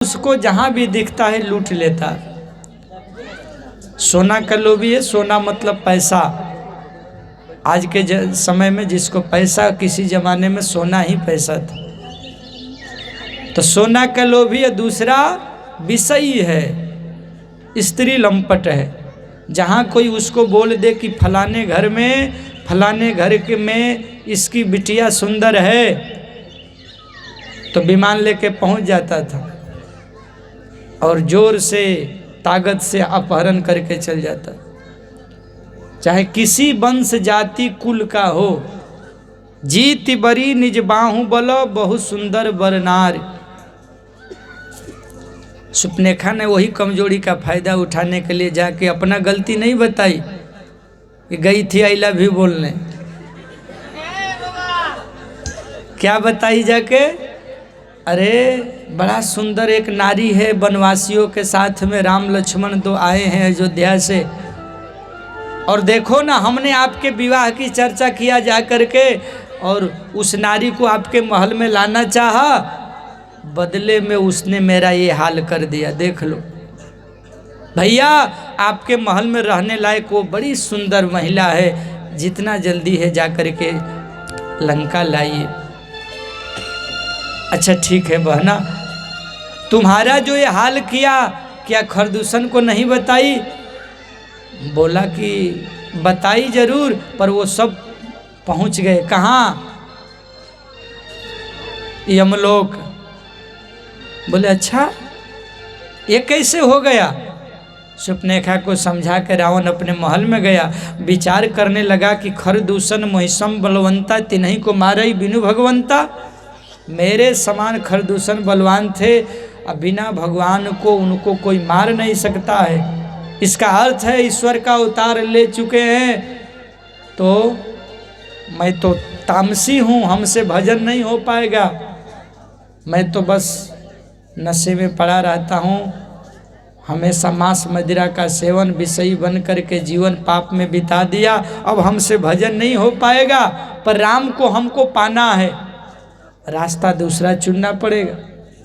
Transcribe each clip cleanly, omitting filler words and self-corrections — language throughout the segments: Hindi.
उसको जहाँ भी दिखता है लूट लेता है। सोना का लोभी है। सोना मतलब पैसा। आज के समय में जिसको पैसा, किसी जमाने में सोना ही पैसा था। तो सोना का लोभी है। दूसरा विषयी है, स्त्री लंपट है। जहाँ कोई उसको बोल दे कि फलाने घर में, फलाने घर के में इसकी बिटिया सुंदर है, तो विमान लेके पहुँच जाता था और जोर से ताकत से अपहरण करके चल जाता। चाहे किसी वंश जाति कुल का हो। जीत बरी निज बाहु बलो बहुत सुंदर बरनार। सुपनेखा ने वही कमजोरी का फायदा उठाने के लिए जाके अपना गलती नहीं बताई कि गई थी आई लव यू बोलने। क्या बताई जाके? अरे बड़ा सुंदर एक नारी है, वनवासियों के साथ में राम लक्ष्मण तो आए हैं अयोध्या से, और देखो ना हमने आपके विवाह की चर्चा किया जा करके, और उस नारी को आपके महल में लाना चाहा, बदले में उसने मेरा ये हाल कर दिया। देख लो भैया, आपके महल में रहने लायक वो बड़ी सुंदर महिला है, जितना जल्दी है जा करके लंका लाइए। अच्छा ठीक है बहना, तुम्हारा जो ये हाल किया क्या खरदूषण को नहीं बताई? बोला कि बताई जरूर, पर वो सब पहुंच गए कहाँ? यमलोक। बोले अच्छा ये कैसे हो गया? सुपनेखा को समझा के रावण अपने महल में गया। विचार करने लगा कि खरदूषण महिषम बलवंता तिन्हीं को मारई बिनु भगवंता। मेरे समान खरदूषण बलवान थे, अब बिना भगवान को उनको कोई मार नहीं सकता है। इसका अर्थ है ईश्वर का अवतार ले चुके हैं, तो मैं तो तामसी हूँ, हमसे भजन नहीं हो पाएगा। मैं तो बस नशे में पड़ा रहता हूँ, हमेशा मांस मदिरा का सेवन विषयी बन करके जीवन पाप में बिता दिया, अब हमसे भजन नहीं हो पाएगा। पर राम को हमको पाना है, रास्ता दूसरा चुनना पड़ेगा।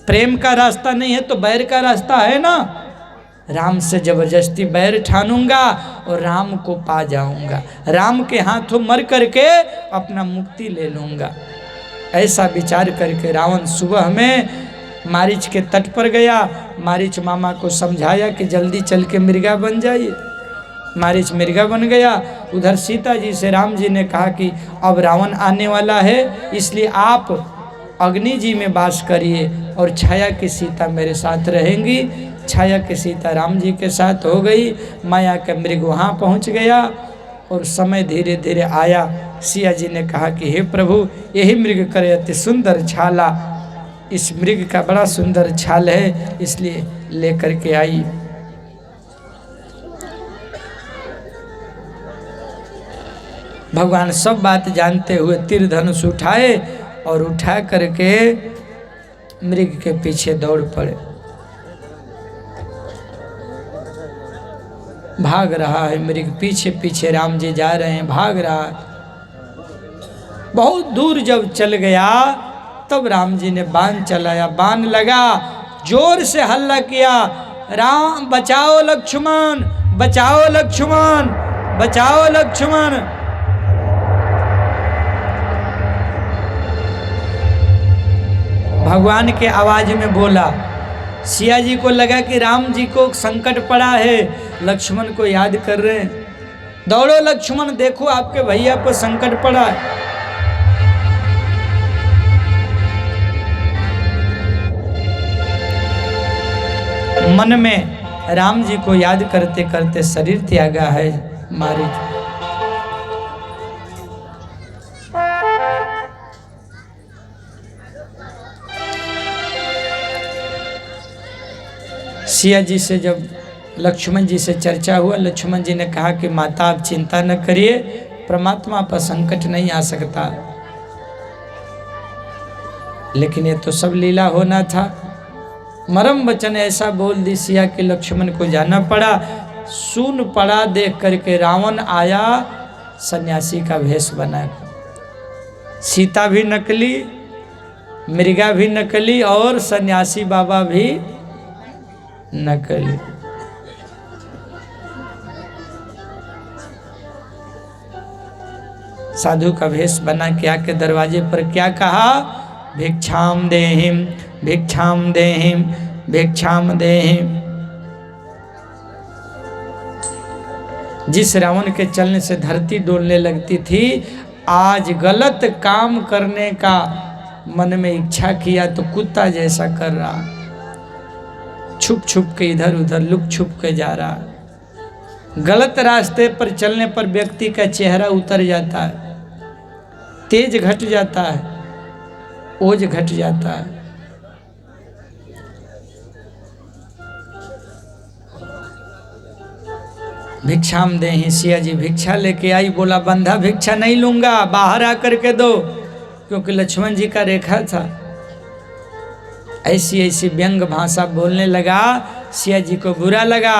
प्रेम का रास्ता नहीं है तो बैर का रास्ता है ना। राम से जबरदस्ती बैर ठानूंगा और राम को पा जाऊंगा, राम के हाथों मर करके अपना मुक्ति ले लूंगा। ऐसा विचार करके रावण सुबह में मारीच के तट पर गया। मारीच मामा को समझाया कि जल्दी चल के मृगा बन जाइए। मारीच मृगा बन गया। उधर सीता जी से राम जी ने कहा कि अब रावण आने वाला है, इसलिए आप अग्नि जी में वास करिए और छाया की सीता मेरे साथ रहेंगी। छाया की सीता राम जी के साथ हो गई। माया का मृग वहाँ पहुँच गया और समय धीरे धीरे आया। सिया जी ने कहा कि हे प्रभु, यही मृग करे अति सुंदर छाला, इस मृग का बड़ा सुंदर छाल है, इसलिए लेकर के आई। भगवान सब बात जानते हुए तीर धनुष उठाए और उठा करके मृग के पीछे दौड़ पड़े। भाग रहा है मृग, पीछे पीछे राम जी जा रहे हैं, भाग रहा है। बहुत दूर जब चल गया तब राम जी ने बाण चलाया। बाण लगा, जोर से हल्ला किया, राम बचाओ लक्ष्मण, बचाओ लक्ष्मण, बचाओ लक्ष्मण। भगवान के आवाज में बोला। सिया जी को लगा कि राम जी को संकट पड़ा है, लक्ष्मण को याद कर रहे हैं। दौड़ो लक्ष्मण, देखो आपके भैया पर संकट पड़ा है। मन में राम जी को याद करते करते शरीर त्यागा है मारीच। सिया जी से जब लक्ष्मण जी से चर्चा हुआ, लक्ष्मण जी ने कहा कि माता आप चिंता न करिए, परमात्मा पर संकट नहीं आ सकता, लेकिन ये तो सब लीला होना था। मरम वचन ऐसा बोल दी सिया कि लक्ष्मण को जाना पड़ा। सुन पड़ा देख करके रावण आया सन्यासी का भेष बनाकर। सीता भी नकली, मृगा भी नकली और सन्यासी बाबा भी न करी। साधु का भेष बना के आके दरवाजे पर क्या कहा, भिक्षाम देहिम भिक्षाम देहिम भिक्षाम देहिम। जिस रावण के चलने से धरती डोलने लगती थी, आज गलत काम करने का मन में इच्छा किया तो कुत्ता जैसा कर रहा, छुप छुप के इधर उधर लुक छुप के जा रहा। गलत रास्ते पर चलने पर व्यक्ति का चेहरा उतर जाता है, तेज घट जाता है, ओज घट जाता है। भिक्षाम देहि, सिया जी भिक्षा लेके आई, बोला बंधा भिक्षा नहीं लूंगा, बाहर आकर के दो, क्योंकि लक्ष्मण जी का रेखा था। ऐसी ऐसी व्यंग भाषा बोलने लगा, सिया जी को बुरा लगा।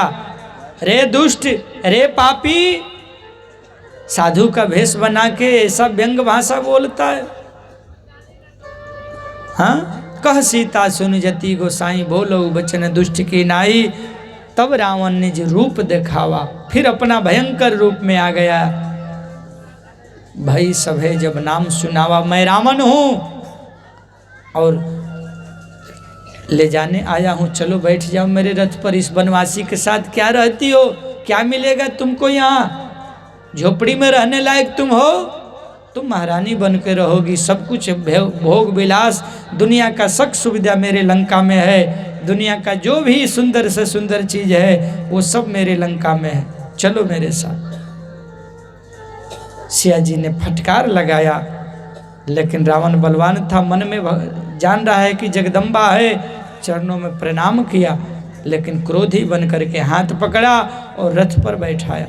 रे दुष्ट, रे पापी, साधु का भेष बना के ऐसा व्यंग भाषा बोलता है। हाँ, कह सीता सुन जति गोसाई, बोलो बचन दुष्ट की नाई। तब रावण ने जो रूप दिखावा, फिर अपना भयंकर रूप में आ गया। भाई सभे जब नाम सुनावा, मैं रावण हूं और ले जाने आया हूं, चलो बैठ जाओ मेरे रथ पर। इस बनवासी के साथ क्या रहती हो, क्या मिलेगा तुमको यहाँ? झोपड़ी में रहने लायक तुम हो? तुम महारानी बन के रहोगी, सब कुछ भोग विलास, दुनिया का सक सुविधा मेरे लंका में है। दुनिया का जो भी सुंदर से सुंदर चीज है वो सब मेरे लंका में है, चलो मेरे साथ। सिया जी ने फटकार लगाया, लेकिन रावण बलवान था, मन में जान रहा है कि जगदम्बा है, चरणों में प्रणाम किया, लेकिन क्रोधी बन करके हाथ पकड़ा और रथ पर बैठाया,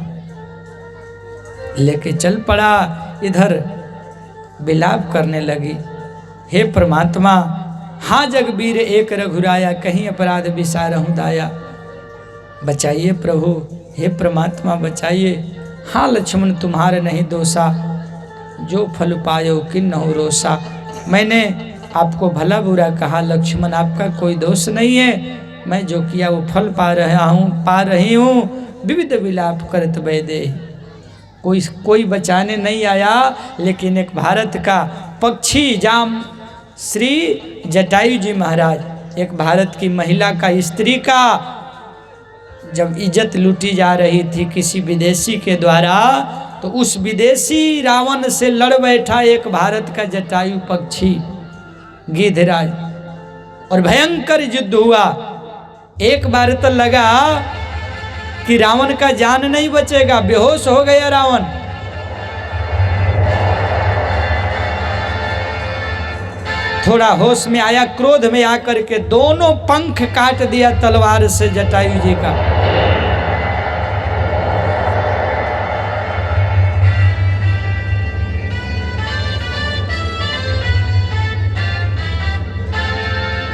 लेके चल पड़ा। इधर विलाप करने लगी, हे परमात्मा, हाँ जगबीर एक रघुराया, कहीं अपराध विसारहूँ दाया। बचाइए प्रभु, हे परमात्मा बचाइए। हाँ लक्ष्मण तुम्हारे नहीं दोषा, जो फल पायो किन्नहु रोसा। मैंने आपको भला बुरा कहा लक्ष्मण, आपका कोई दोष नहीं है, मैं जो किया वो फल पा रही हूँ। विविध विलाप करत बैदे, कोई बचाने नहीं आया। लेकिन एक भारत का पक्षी जाम श्री जटायु जी महाराज, एक भारत की महिला का, स्त्री का जब इज्जत लूटी जा रही थी किसी विदेशी के द्वारा, तो उस विदेशी रावण से लड़ बैठा एक भारत का जटायु पक्षी गिद्धराज, और भयंकर युद्ध हुआ। एक बार तो लगा कि रावण का जान नहीं बचेगा, बेहोश हो गया रावण। थोड़ा होश में आया, क्रोध में आकर के दोनों पंख काट दिया तलवार से जटायु जी का।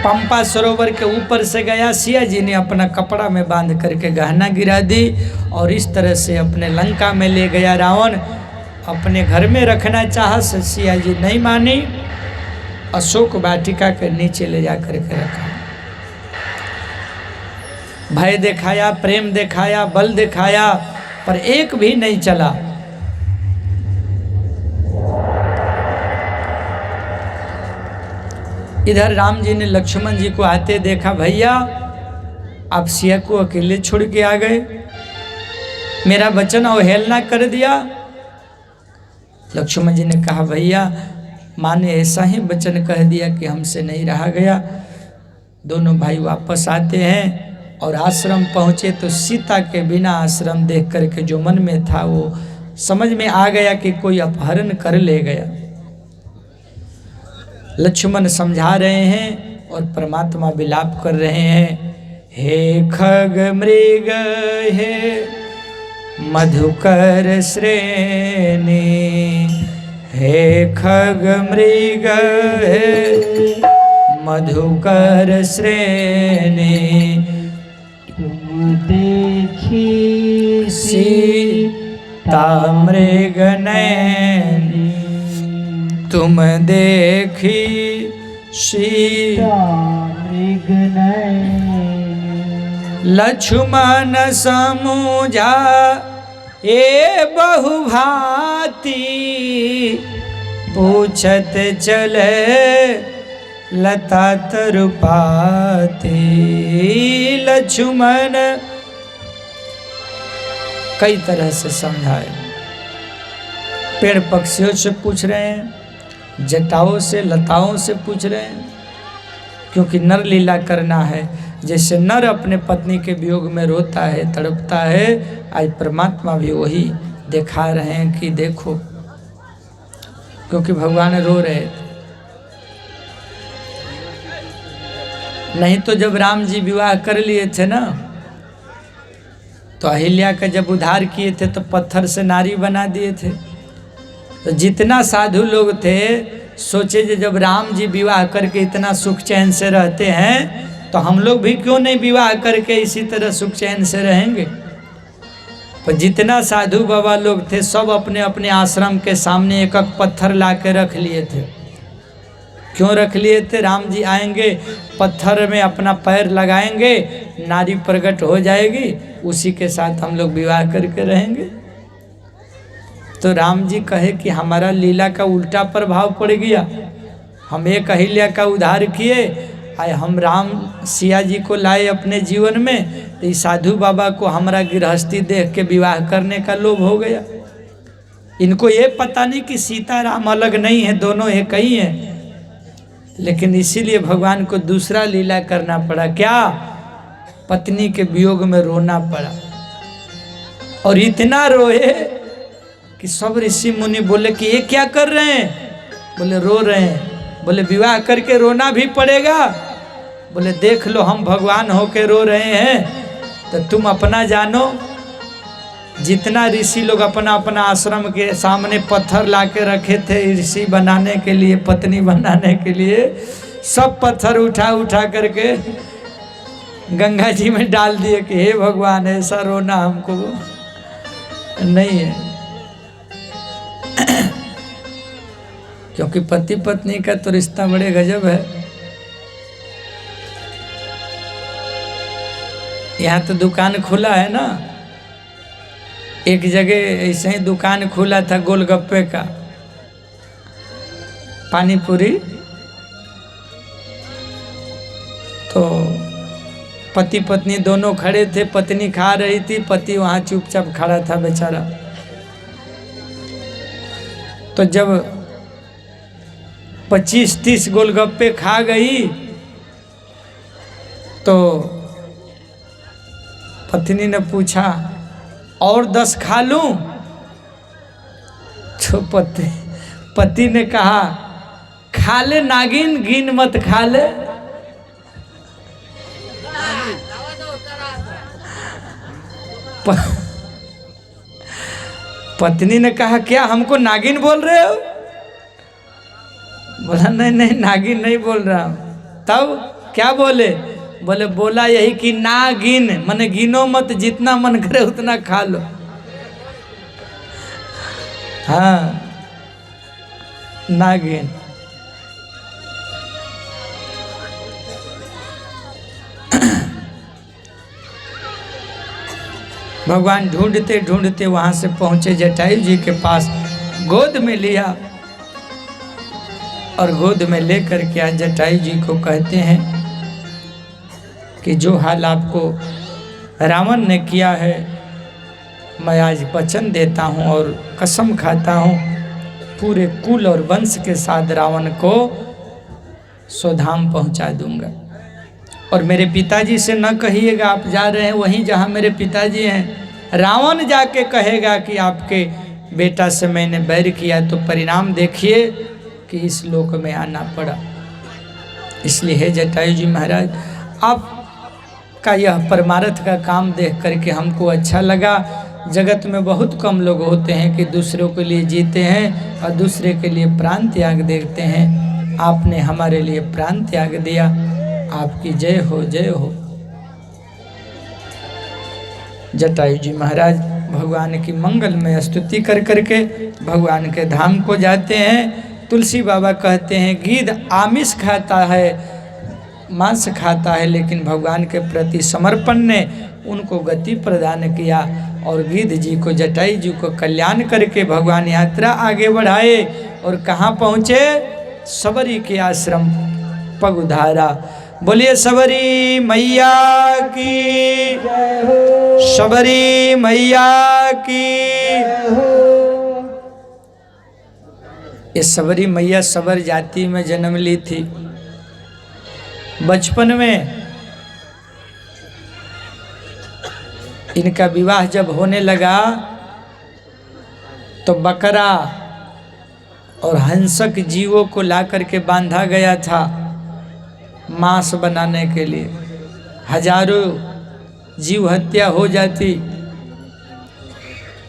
पंपा सरोवर के ऊपर से गया, सिया जी ने अपना कपड़ा में बांध करके गहना गिरा दी और इस तरह से अपने लंका में ले गया रावण। अपने घर में रखना चाहा, सिया जी नहीं मानी, अशोक वाटिका के नीचे ले जा करके रखा। भय दिखाया, प्रेम दिखाया, बल दिखाया, पर एक भी नहीं चला। इधर राम जी ने लक्ष्मण जी को आते देखा, भैया आप सिया को अकेले छोड़ के आ गए, मेरा वचन अवहेलना कर दिया। लक्ष्मण जी ने कहा, भैया माँ ने ऐसा ही वचन कह दिया कि हमसे नहीं रहा गया। दोनों भाई वापस आते हैं और आश्रम पहुँचे तो सीता के बिना आश्रम देख करके जो मन में था वो समझ में आ गया कि कोई अपहरण कर ले गया। लक्ष्मण समझा रहे हैं और परमात्मा विलाप कर रहे हैं, हे खग मृग हे मधुकर श्रेणी, हे खग मृग हे मधुकर श्रेणी, तुम देखी सीता मृग नैनी, तुम देखी सीता मृग नैनी। लक्ष्मण समझा ए बहुभाती, पूछत चले लता तरुपाती। लक्ष्मण कई तरह से समझाए, पेड़ पक्षियों से पूछ रहे हैं, जटाओं से लताओं से पूछ रहे हैं, क्योंकि नर लीला करना है। जैसे नर अपने पत्नी के वियोग में रोता है, तड़पता है, आज परमात्मा भी वही दिखा रहे हैं कि देखो, क्योंकि भगवान रो रहे थे। नहीं तो जब राम जी विवाह कर लिए थे ना, तो अहिल्या का जब उद्धार किए थे तो पत्थर से नारी बना दिए थे। तो जितना साधु लोग थे सोचे जब राम जी विवाह करके इतना सुख चैन से रहते हैं तो हम लोग भी क्यों नहीं विवाह करके इसी तरह सुख चैन से रहेंगे। पर जितना साधु बाबा लोग थे सब अपने अपने आश्रम के सामने एक एक पत्थर ला के रख लिए थे। क्यों रख लिए थे? राम जी आएंगे, पत्थर में अपना पैर लगाएंगे, नारी प्रकट हो जाएगी, उसी के साथ हम लोग विवाह करके रहेंगे। तो राम जी कहे कि हमारा लीला का उल्टा प्रभाव पड़ गया। हम एक अहिल्या का उद्धार किए, आए हम राम सिया जी को लाए अपने जीवन में, तो इस साधु बाबा को हमारा गृहस्थी देख के विवाह करने का लोभ हो गया। इनको ये पता नहीं कि सीता राम अलग नहीं है, दोनों एक ही हैं। लेकिन इसीलिए भगवान को दूसरा लीला करना पड़ा। क्या? पत्नी के वियोग में रोना पड़ा। और इतना रोए कि सब ऋषि मुनि बोले कि ये क्या कर रहे हैं? बोले रो रहे हैं। बोले विवाह करके रोना भी पड़ेगा? बोले देख लो हम भगवान होके रो रहे हैं, तो तुम अपना जानो। जितना ऋषि लोग अपना अपना आश्रम के सामने पत्थर ला के रखे थे ऋषि बनाने के लिए, पत्नी बनाने के लिए, सब पत्थर उठा उठा करके गंगा जी में डाल दिए कि हे भगवान ऐसा रोना हमको नहीं है। क्योंकि पति पत्नी का तो रिश्ता बड़े गजब है। यहाँ तो दुकान खुला है ना, एक जगह ऐसे ही दुकान खुला था गोलगप्पे का, पानी पूरी। तो पति पत्नी दोनों खड़े थे, पत्नी खा रही थी, पति वहाँ चुपचाप खड़ा था बेचारा। तो जब 25-30 गोलगप्पे खा गई तो पत्नी ने पूछा और 10 खा लूं? तो पति ने कहा खा ले नागिन, गिन मत खा ले। पत्नी ने कहा क्या हमको नागिन बोल रहे हो? बोला नहीं नहीं नागिन नहीं बोल रहा हूँ। तब क्या बोले? बोले बोला यही कि ना गिन, मने गिनो मत, जितना मन करे उतना खा लो। हाँ ना गिन। भगवान ढूंढते ढूंढते वहां से पहुंचे जटायु जी के पास, गोद में लिया और गोद में लेकर के आज जटायु जी को कहते हैं कि जो हाल आपको रावण ने किया है, मैं आज वचन देता हूँ और कसम खाता हूँ पूरे कुल और वंश के साथ रावण को स्वधाम पहुँचा दूंगा। और मेरे पिताजी से न कहिएगा आप जा रहे हैं वहीं जहाँ मेरे पिताजी हैं। रावण जाके कहेगा कि आपके बेटा से मैंने बैर किया, तो परिणाम देखिए कि इस लोक में आना पड़ा। इसलिए हे जटायु जी महाराज, आपका यह परमार्थ का काम देख करके हमको अच्छा लगा। जगत में बहुत कम लोग होते हैं कि दूसरों के लिए जीते हैं और दूसरे के लिए प्राण त्याग देते हैं। आपने हमारे लिए प्राण त्याग दिया, आपकी जय हो जय हो। जटायु जी महाराज भगवान की मंगल में स्तुति कर करके भगवान के धाम को जाते हैं। तुलसी बाबा कहते हैं गिद्ध आमिष खाता है, मांस खाता है, लेकिन भगवान के प्रति समर्पण ने उनको गति प्रदान किया और गिद्ध जी को, जटायु जी को कल्याण करके भगवान यात्रा आगे बढ़ाए और कहाँ पहुँचे? सबरी के आश्रम पग उधारा। बोलिए सबरी मैया की, सबरी मैया की। ये सबरी मैया सबर जाति में जन्म ली थी। बचपन में इनका विवाह जब होने लगा तो बकरा और हंसक जीवों को ला करके बांधा गया था मांस बनाने के लिए। हजारों जीव हत्या हो जाती।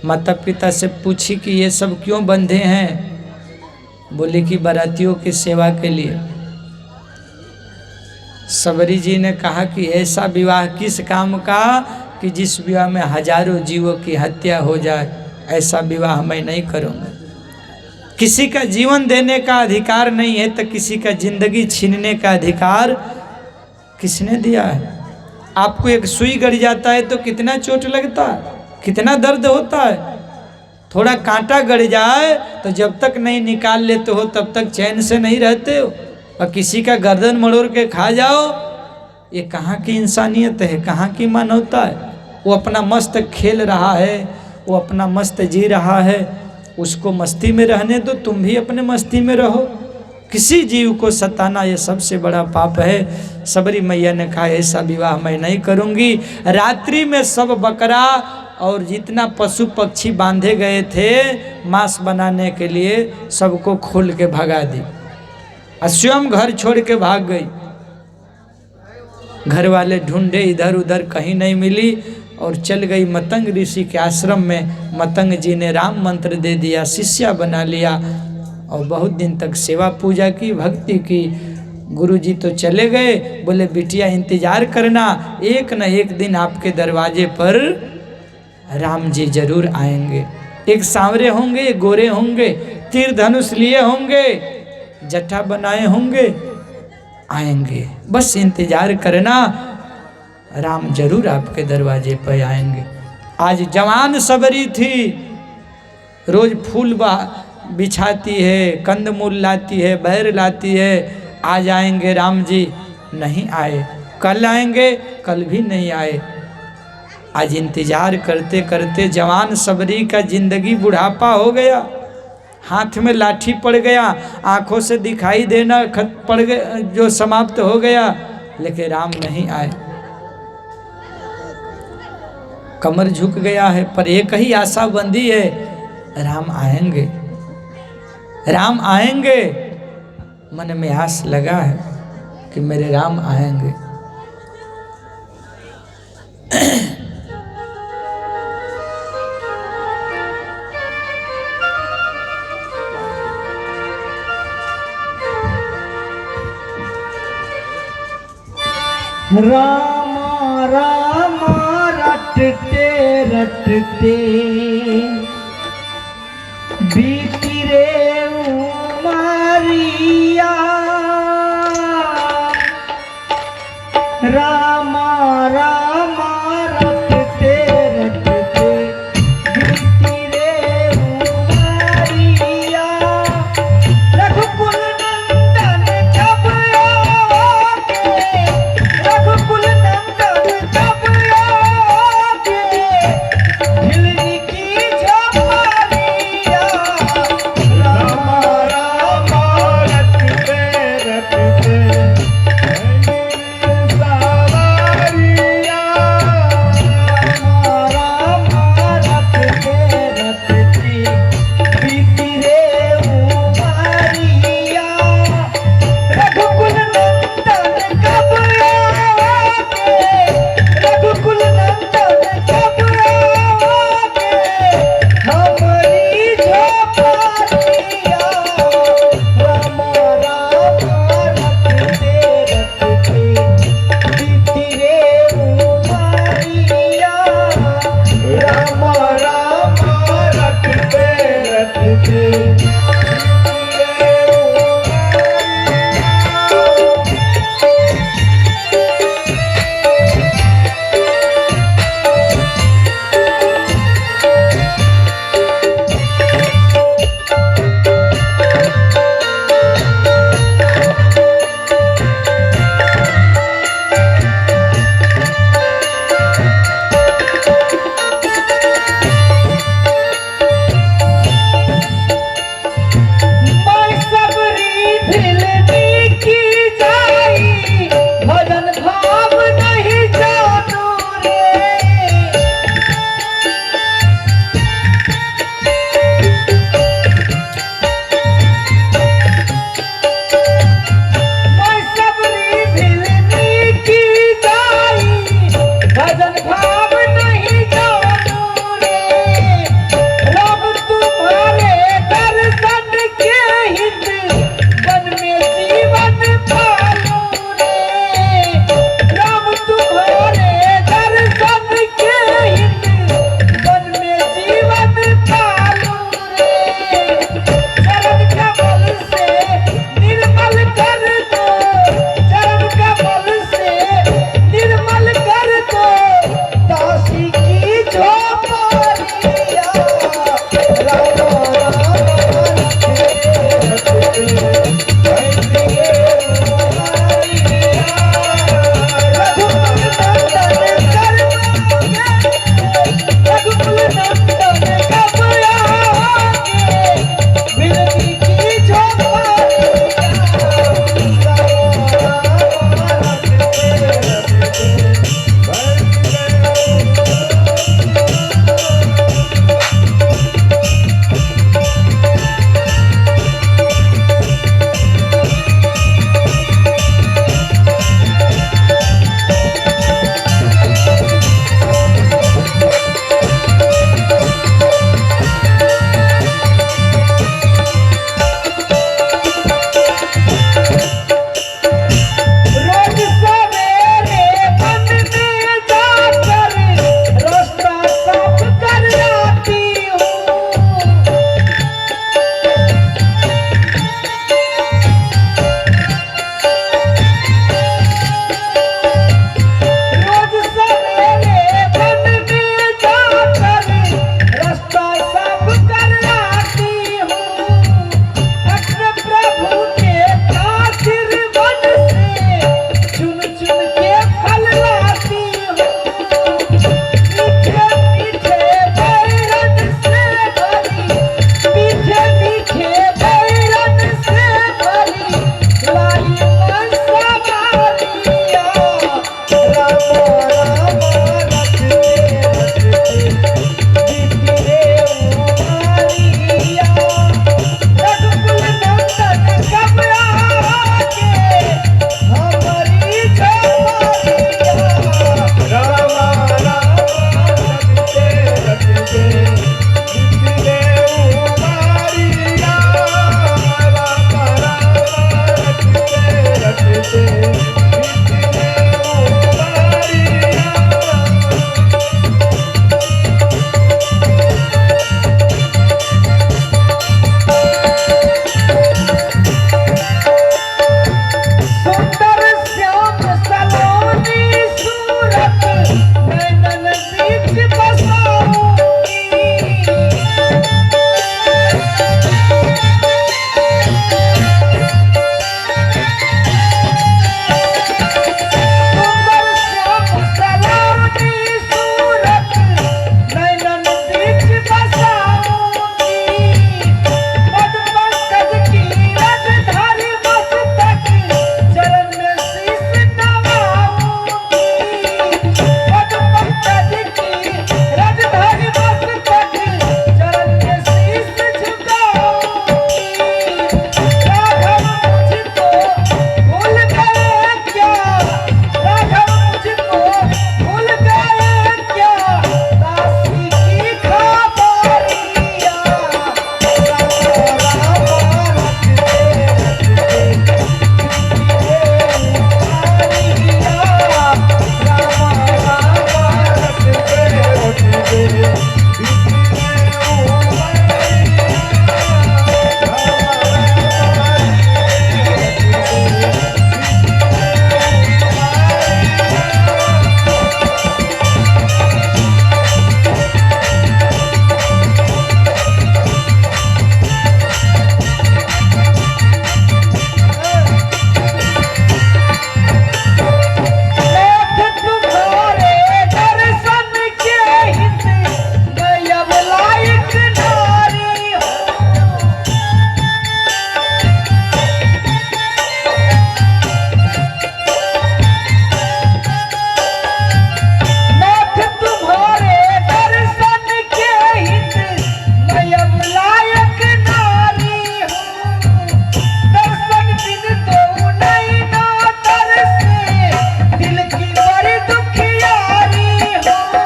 माता पिता से पूछी कि ये सब क्यों बंधे हैं? बोले कि बारातियों की सेवा के लिए। सबरी जी ने कहा कि ऐसा विवाह किस काम का कि जिस विवाह में हजारों जीवों की हत्या हो जाए, ऐसा विवाह मैं नहीं करूँगा। किसी का जीवन देने का अधिकार नहीं है तो किसी का जिंदगी छीनने का अधिकार किसने दिया है? आपको एक सुई गड़ जाता है तो कितना चोट लगता है, कितना दर्द होता है। थोड़ा कांटा गड़ जाए तो जब तक नहीं निकाल लेते हो तब तक चैन से नहीं रहते हो। और किसी का गर्दन मड़ोड़ के खा जाओ, ये कहाँ की इंसानियत है, कहाँ की मानवता है? वो अपना मस्त खेल रहा है, वो अपना मस्त जी रहा है, उसको मस्ती में रहने दो, तुम भी अपने मस्ती में रहो। किसी जीव को सताना ये सबसे बड़ा पाप है। सबरी मैया ने कहा ऐसा विवाह मैं नहीं करूँगी। रात्रि में सब बकरा और जितना पशु पक्षी बांधे गए थे मांस बनाने के लिए सबको खोल के भगा दी और स्वयं घर छोड़ के भाग गई। घर वाले ढूंढे, इधर उधर कहीं नहीं मिली और चल गई मतंग ऋषि के आश्रम में। मतंग जी ने राम मंत्र दे दिया, शिष्या बना लिया और बहुत दिन तक सेवा पूजा की, भक्ति की। गुरु जी तो चले गए, बोले बिटिया इंतजार करना, एक न एक दिन आपके दरवाजे पर राम जी जरूर आएंगे। एक सांवरे होंगे, एक गोरे होंगे, तीर धनुष लिए होंगे, जटा बनाए होंगे, आएंगे। बस इंतजार करना, राम जरूर आपके दरवाजे पर आएंगे। आज जवान सबरी थी, रोज फूल बिछाती है, कंदमूल लाती है, बैर लाती है। आज आएंगे राम जी, नहीं आए। कल आएंगे, कल भी नहीं आए। आज इंतजार करते करते जवान सबरी का जिंदगी बुढ़ापा हो गया। हाथ में लाठी पड़ गया, आंखों से दिखाई देना खत पड़ गया, जो समाप्त हो गया, लेकिन राम नहीं आए। कमर झुक गया है, पर एक ही आशा बंधी है, राम आएंगे, राम आएंगे। मन में आस लगा है कि मेरे राम आएंगे। रामा रामा रटते रटते बीती रे उमरिया। रामा रामा रटते रटते बीती रे उमरिया। रघुकुल नंदन जब आगे, रघुकुल नंदन जब आगे, हिलनी की नैनन बीच बसाऊंगी सुंदर श्याम सलोनी सूरत नैनन बीच बसाऊंगी मद पंकज की रजधारी मस्तक चरण में शीश नवाऊंगी मद पंकज की रजधारी मस्तक चरण में शीश झुकाऊंगी राघव मुझको भूल गए क्या राघव मुझको भूल गए क्या दासी की खबरिया नाथ तुम्हारे दर्शन के हित मैं अब लायक नारी हूँ नाथ तुम्हारे दर्शन के हित मैं अब लायक नारी हूँ दर्शन बिन तो नहीं ना तरसे दिल की बड़ी दुखियारी हूँ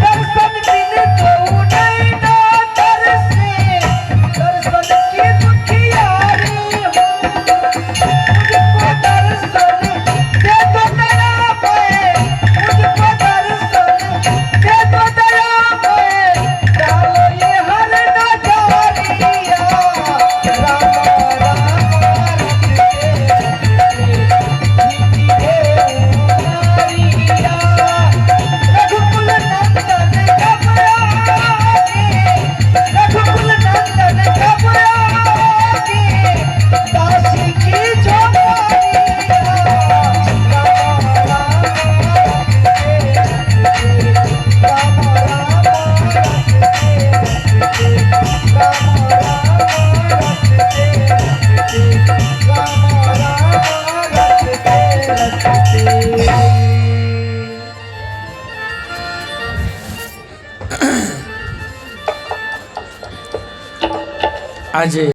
दर्शन बिन तो नहीं ना तरसे दर्शन की दुखियारी हूँ मुझको दर्शन दे दो दया मैं मुझको दर्शन दे दो दया मैं डालो ये हर नजरिया राम रघुकुल नंदन घबरागे रघुकुल नंदन घबरागे दासी की झोपड़िया आज